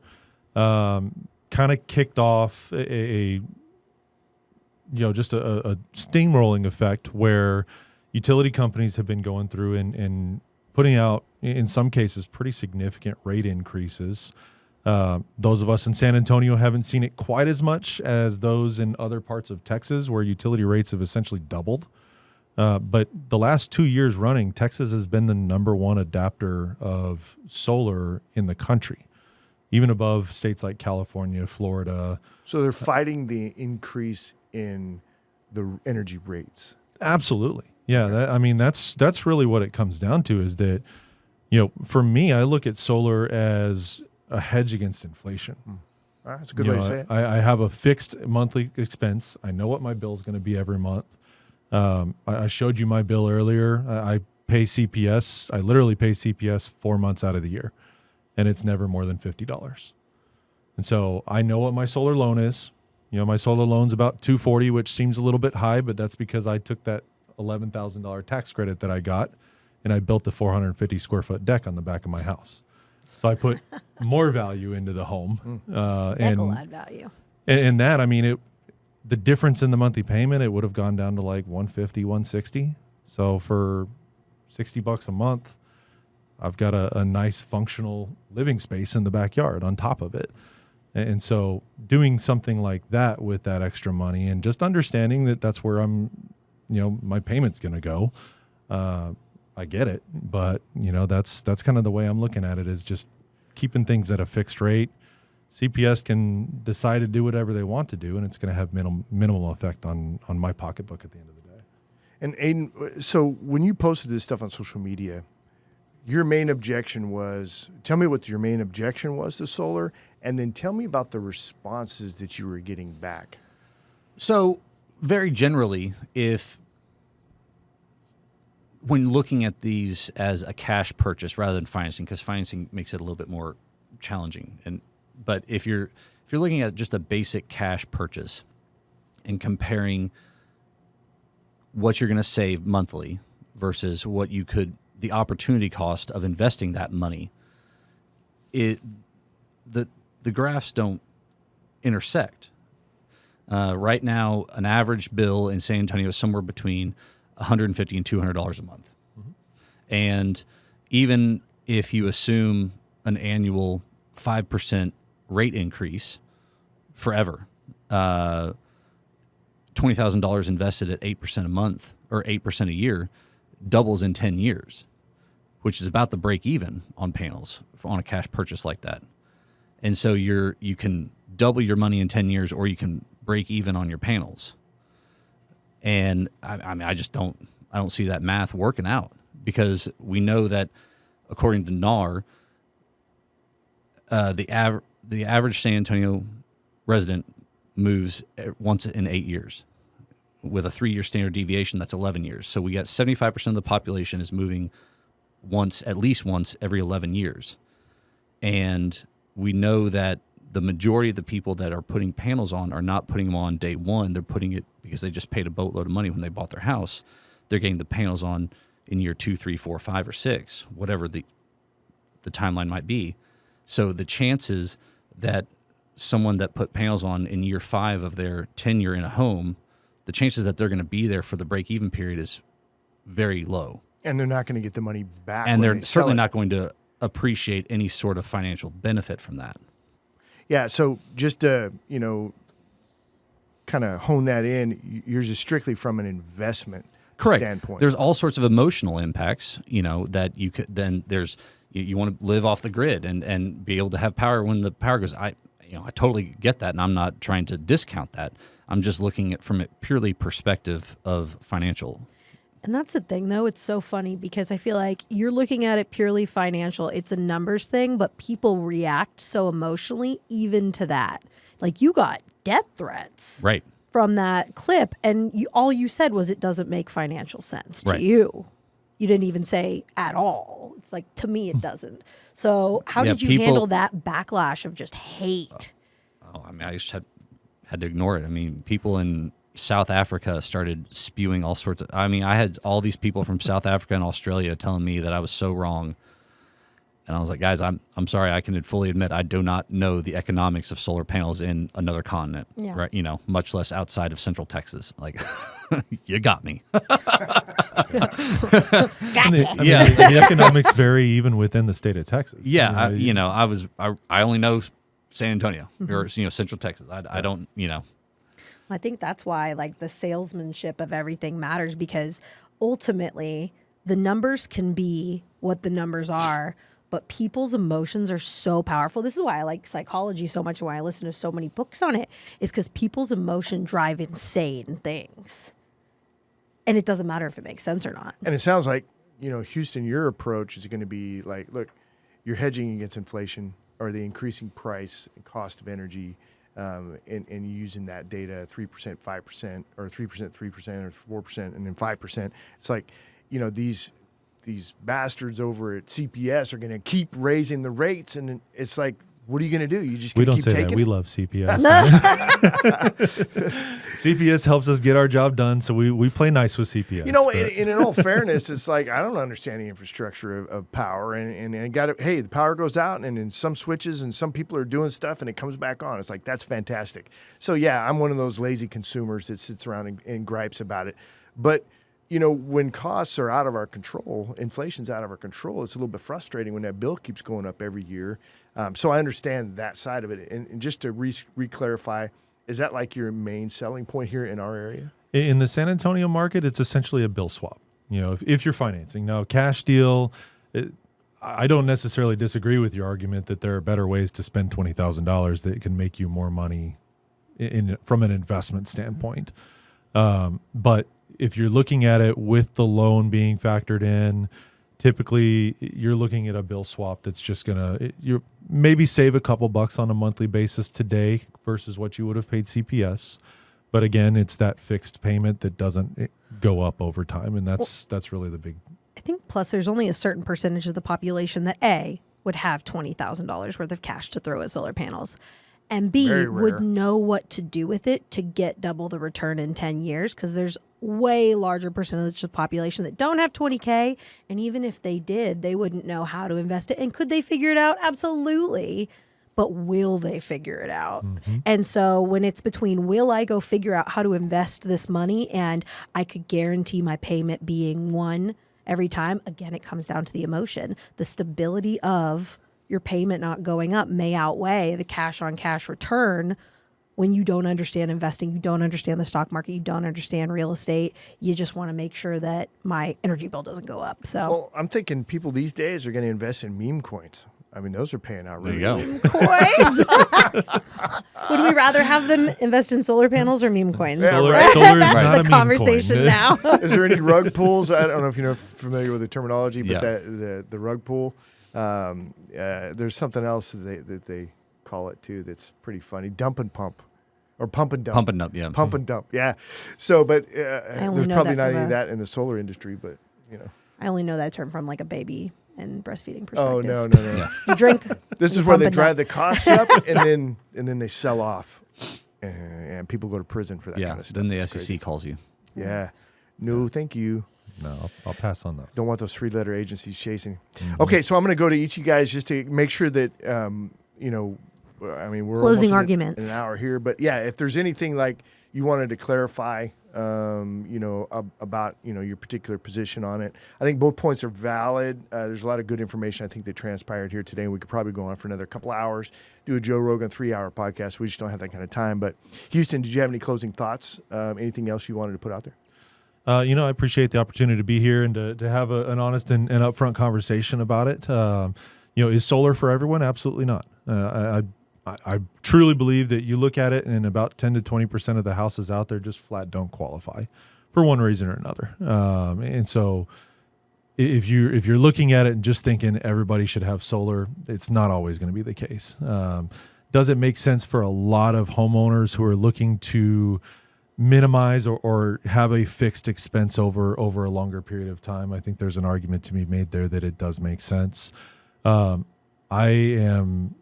kind of kicked off a steamrolling effect where utility companies have been going through and putting out, in some cases, pretty significant rate increases. Those of us in San Antonio haven't seen it quite as much as those in other parts of Texas where utility rates have essentially doubled. But the last 2 years running, Texas has been the number one adapter of solar in the country, even above states like California, Florida. So they're fighting the increase in the energy rates. Absolutely. Yeah. That's really what it comes down to, is that, for me, I look at solar as a hedge against inflation. That's a good way to say it. I have a fixed monthly expense. I know what my bill is going to be every month. I showed you my bill earlier. I pay CPS. I literally pay CPS 4 months out of the year, and it's never more than $50. And so I know what my solar loan is. My solar loan's about $240, which seems a little bit high, but that's because I took that $11,000 tax credit that I got, and I built a 450 square foot deck on the back of my house. So I put more value into the home. Deck will add value. And that, the difference in the monthly payment, it would have gone down to like $150, $160. So for $60 a month, I've got a nice functional living space in the backyard on top of it. And so doing something like that with that extra money and just understanding that that's where my payment's going to go. I get it, but that's kind of the way I'm looking at it, is just keeping things at a fixed rate, CPS can decide to do whatever they want to do, and it's going to have minimal effect on my pocketbook at the end of the day. And Aden, so when you posted this stuff on social media, your main objection was, tell me what your main objection was to solar, and then tell me about the responses that you were getting back. So very generally, when looking at these as a cash purchase rather than financing, because financing makes it a little bit more challenging, but if you're looking at just a basic cash purchase and comparing what you're going to save monthly versus what you could, the opportunity cost of investing that money, the graphs don't intersect. Right now, an average bill in San Antonio is somewhere between $150 and $200 a month. Mm-hmm. And even if you assume an annual 5% rate increase forever, $20,000 invested at 8% a month or 8% a year doubles in 10 years, which is about the break even on panels on a cash purchase like that. And so you can double your money in 10 years, or you can break even on your panels. And I mean, I don't see that math working out, because we know that according to NAR, the average San Antonio resident moves once in 8 years. With a 3-year standard deviation, that's 11 years. So we got 75% of the population is moving at least once every 11 years. And we know that the majority of the people that are putting panels on are not putting them on day one. They're putting it because they just paid a boatload of money when they bought their house. They're getting the panels on in year 2, 3, 4, 5, or 6, whatever the timeline might be. So the chances that someone that put panels on in year 5 of their tenure in a home, the chances that they're going to be there for the break-even period is very low. And they're not going to get the money back. And they're certainly not going to appreciate any sort of financial benefit from that. Yeah, so just to, kind of hone that in, yours is strictly from an investment standpoint. There's all sorts of emotional impacts, that you could, then you want to live off the grid and be able to have power when the power goes. I totally get that, and I'm not trying to discount that. I'm just looking at from a purely perspective of financial. And that's the thing, though. It's so funny because I feel like you're looking at it purely financial. It's a numbers thing, but people react so emotionally even to that. Like, you got death threats from that clip, and all you said was it doesn't make financial sense to you. You didn't even say at all. It's like, to me, it doesn't. So how did you handle that backlash of just hate? I just had to ignore it. I mean, people in South Africa started spewing all sorts of, I had all these people from South Africa and Australia telling me that I was so wrong. And I was like, guys, I'm sorry. I can fully admit I do not know the economics of solar panels in another continent, right? Much less outside of Central Texas. Like, you got me. Gotcha. The economics vary even within the state of Texas. Yeah, I only know San Antonio or Central Texas. I don't. I think that's why the salesmanship of everything matters, because ultimately the numbers can be what the numbers are, but people's emotions are so powerful. This is why I like psychology so much, and why I listen to so many books on it, is because people's emotion drive insane things. And it doesn't matter if it makes sense or not. And it sounds like, Houston, your approach is going to be like, look, you're hedging against inflation or the increasing price and cost of energy, and using that data, 3%, 5%, or 3%, 3%, or 4%, and then 5%. It's like, these bastards over at CPS are going to keep raising the rates, and it's like, what are you going to do? You just keep taking it? We love CPS. CPS helps us get our job done, so we play nice with CPS. In all fairness, it's like, I don't understand the infrastructure of power, and the power goes out, and in some switches, and some people are doing stuff, and it comes back on. It's like, that's fantastic. So yeah, I'm one of those lazy consumers that sits around and gripes about it. But when costs are out of our control, inflation's out of our control, it's a little bit frustrating when that bill keeps going up every year. So I understand that side of it. And just to re-clarify, is that like your main selling point here in our area? In the San Antonio market, it's essentially a bill swap. If you're financing. Now, cash deal, I don't necessarily disagree with your argument that there are better ways to spend $20,000 that can make you more money from an investment standpoint. But if you're looking at it with the loan being factored in, typically you're looking at a bill swap that's just you maybe save a couple bucks on a monthly basis today versus what you would have paid CPS. But again, it's that fixed payment that doesn't go up over time, and that's really the big. I think plus there's only a certain percentage of the population that would have $20,000 worth of cash to throw at solar panels, and B, would know what to do with it to get double the return in 10 years, because there's way larger percentage of the population that don't have 20K, and even if they did, they wouldn't know how to invest it. And could they figure it out? Absolutely. But will they figure it out? Mm-hmm. And so when it's between, will I go figure out how to invest this money, and I could guarantee my payment being one every time, again, it comes down to the emotion. The stability of your payment not going up may outweigh the cash on cash return when you don't understand investing, you don't understand the stock market, you don't understand real estate. You just want to make sure that my energy bill doesn't go up. So, well, I'm thinking people these days are going to invest in meme coins. I mean, those are paying out really well. good. Coins? Would we rather have them invest in solar panels or meme coins? Yeah, Solar right. is That's not the a meme conversation coin. now. Is there any rug pools? I don't know if you're familiar with the terminology, but Yeah. the rug pool. There's something else that they call it too that's pretty funny. Dump and pump. Or pump and dump. Pump and dump, yeah. Pump and dump, yeah. So, but there's know probably that not from any of that in the solar industry, but, you know. I only know that term from like a baby and breastfeeding Oh, perspective. no. Yeah. You drink. This is you where pump they and drive dump. the costs up and then they sell off. And people go to prison for that kind of stuff. Then the It's SEC crazy. calls you. Yeah. No, thank you. No, I'll pass on those. Don't want those three-letter agencies chasing. Mm-hmm. Okay, so I'm going to go to each of you guys just to make sure that, you know, I mean, we're Closing almost arguments. in an hour here. But, yeah, if there's anything like you wanted to clarify, you know, about, you know, your particular position on it. I think both points are valid. There's a lot of good information I think that transpired here today, and we could probably go on for another couple hours, do a Joe Rogan 3-hour podcast. We just don't have that kind of time. But, Houston, did you have any closing thoughts? Anything else you wanted to put out there? You know, I appreciate the opportunity to be here and to have an honest and upfront conversation about it. You know, is solar for everyone? Absolutely not. I truly believe that you look at it and about 10 to 20% of the houses out there just flat don't qualify for one reason or another. And so if you're looking at it and just thinking everybody should have solar, it's not always going to be the case. Does it make sense for a lot of homeowners who are looking to minimize or have a fixed expense over a longer period of time? I think there's an argument to be made there that it does make sense. I am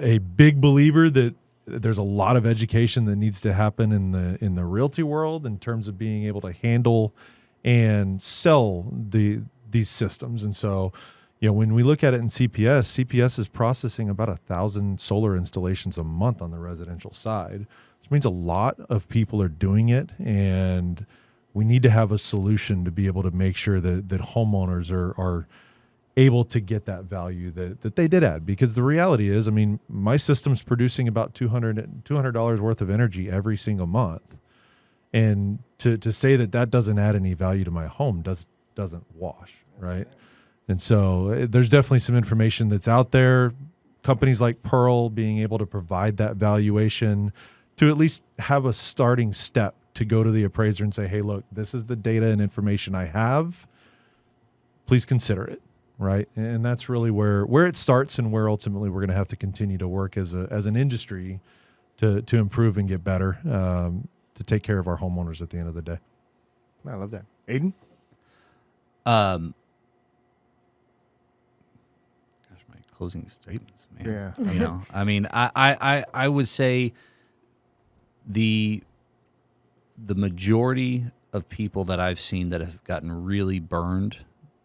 a big believer that there's a lot of education that needs to happen in the realty world in terms of being able to handle and sell these systems. And so, you know, when we look at it in CPS is processing about 1,000 solar installations a month on the residential side, which means a lot of people are doing it, and we need to have a solution to be able to make sure that homeowners are able to get that value that they did add. Because the reality is, I mean, my system's producing about $200 worth of energy every single month. And to say that doesn't add any value to my home doesn't wash, right? And so there's definitely some information that's out there. Companies like Pearl being able to provide that valuation to at least have a starting step to go to the appraiser and say, hey, look, this is the data and information I have. Please consider it. Right. And that's really where it starts and where ultimately we're going to have to continue to work as an industry to improve and get better, to take care of our homeowners at the end of the day. I love that. Aden? Gosh, my closing statements, man. Yeah. You know, I mean, I would say the majority of people that I've seen that have gotten really burned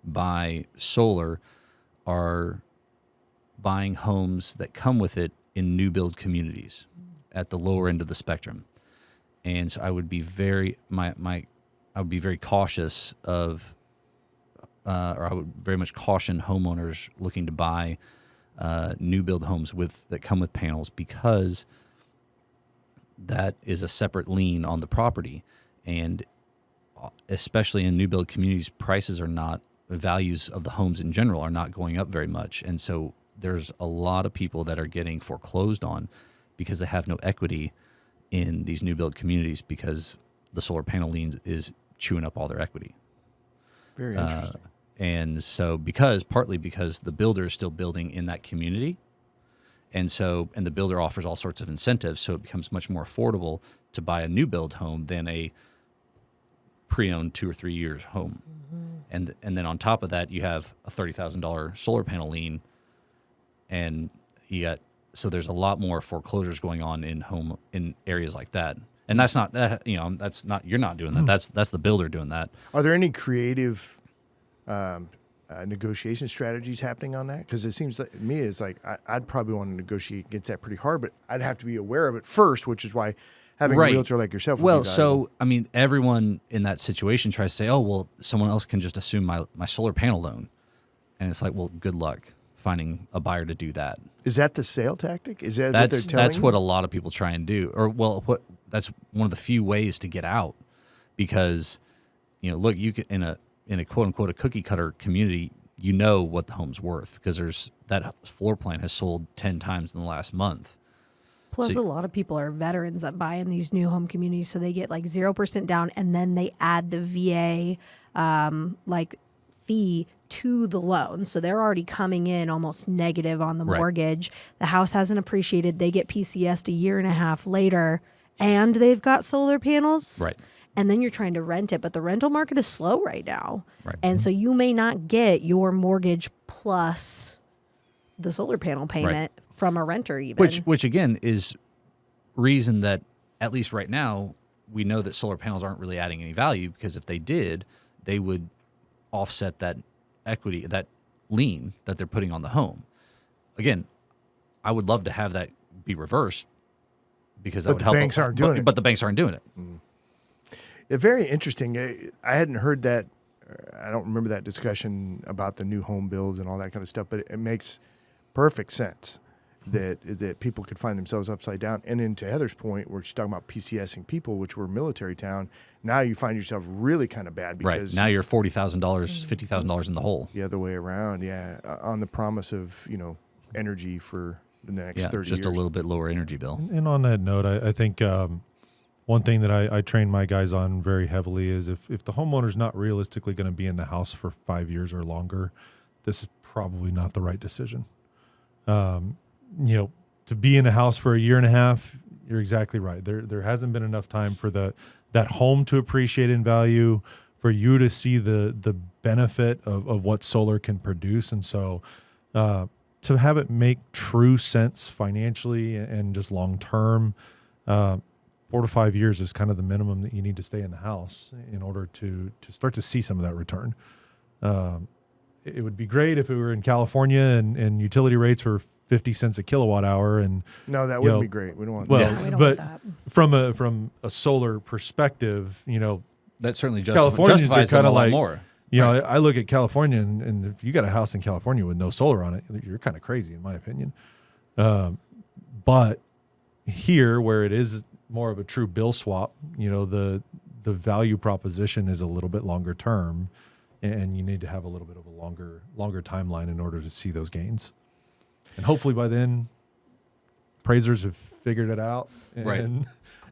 by solar are buying homes that come with it in new build communities at the lower end of the spectrum. And so I would be very I would be very cautious of or I would very much caution homeowners looking to buy new build homes that come with panels, because that is a separate lien on the property. And especially in new build communities, prices are not values of the homes in general are not going up very much. And so there's a lot of people that are getting foreclosed on because they have no equity in these new build communities because the solar panel lien is chewing up all their equity. Very interesting. And so partly because the builder is still building in that community. And the builder offers all sorts of incentives. So it becomes much more affordable to buy a new build home than a pre-owned 2 or 3 years home. And then on top of that, you have a $30,000 solar panel lien, and so there's a lot more foreclosures going on in areas like that. And that's not you're not doing that. That's the builder doing that. Are there any creative negotiation strategies happening on that? Because it seems like to me it's like I'd probably want to negotiate against that pretty hard, but I'd have to be aware of it first, which is why having a realtor like yourself would be valuable. So everyone in that situation tries to say, oh, well, someone else can just assume my solar panel loan. And it's like, well, good luck finding a buyer to do that. Is that the sale tactic? Is that what they're telling That's you? what a lot of people try and do. That's one of the few ways to get out, because, look, you can, in a quote unquote a cookie cutter community, what the home's worth because that floor plan has sold 10 times in the last month. Plus, a lot of people are veterans that buy in these new home communities, so they get like 0% down, and then they add the VA fee to the loan. So they're already coming in almost negative on the mortgage. The house hasn't appreciated. They get PCS'd a year and a half later, and they've got solar panels. Right. And then you're trying to rent it, but the rental market is slow right now. Right. And so you may not get your mortgage plus the solar panel payment from a renter even. Which again is reason that at least right now we know that solar panels aren't really adding any value, because if they did, they would offset that equity, that lien that they're putting on the home. Again, I would love to have that be reversed because that would help. But the banks aren't doing it. But the banks aren't doing it. Yeah, very interesting. I hadn't heard that. I don't remember that discussion about the new home builds and all that kind of stuff, but it makes perfect sense that people could find themselves upside down. And then to Heather's point, where she's talking about PCSing people, which were a military town, now you find yourself really kind of bad because now you're $40,000, $50,000 in the hole. The other way around, on the promise of energy for the next 30 years. Just a little bit lower energy bill. And on that note, I think one thing that I train my guys on very heavily is if the homeowner's not realistically going to be in the house for 5 years or longer, this is probably not the right decision. To be in a house for a year and a half, you're exactly right. There hasn't been enough time for that home to appreciate in value, for you to see the benefit of what solar can produce. And so to have it make true sense financially and just long term, 4 to 5 years is kind of the minimum that you need to stay in the house in order to start to see some of that return. It would be great if it were in California and utility rates were 50 cents a kilowatt hour. And no, that wouldn't be great. We don't want that. We don't want that. From a solar perspective, that certainly Californians justifies are kind them a of lot like more. I look at California, and if you got a house in California with no solar on it, you're kind of crazy, in my opinion. But here, where it is more of a true bill swap, the value proposition is a little bit longer term, and you need to have a little bit of a longer timeline in order to see those gains. And hopefully by then, appraisers have figured it out and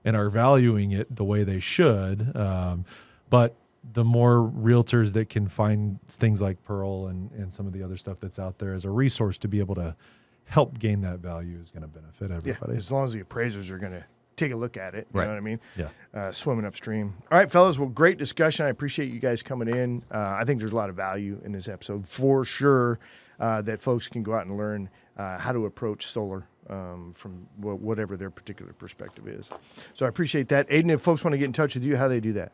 are valuing it the way they should. But the more realtors that can find things like Pearl and some of the other stuff that's out there as a resource to be able to help gain that value is going to benefit everybody. Yeah, as long as the appraisers are going to take a look at it. You know what I mean? Yeah. Swimming upstream. All right, fellas. Well, great discussion. I appreciate you guys coming in. I think there's a lot of value in this episode for sure, that folks can go out and learn how to approach solar from whatever their particular perspective is. So I appreciate that. Aden, if folks want to get in touch with you, how do they do that?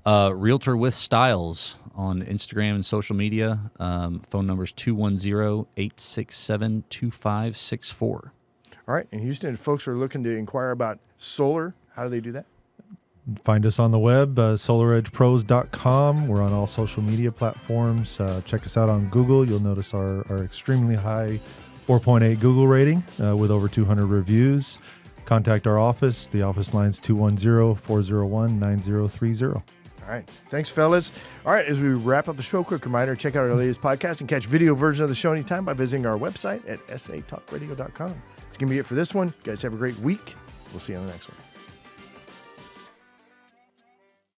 Realtor with Stiles on Instagram and social media. Phone number is 210-867-2564. All right. In Houston, if folks are looking to inquire about solar, how do they do that? Find us on the web, solaredgepros.com. We're on all social media platforms. Check us out on Google. You'll notice our extremely high 4.8 Google rating with over 200 reviews. Contact our office. The office line's 210-401-9030. All All right. Thanks, fellas. All right. As we wrap up the show, quick reminder, check out our latest podcast and catch video version of the show anytime by visiting our website at satalkradio.com. It's going to be it for this one. You guys have a great week. We'll see you on the next one.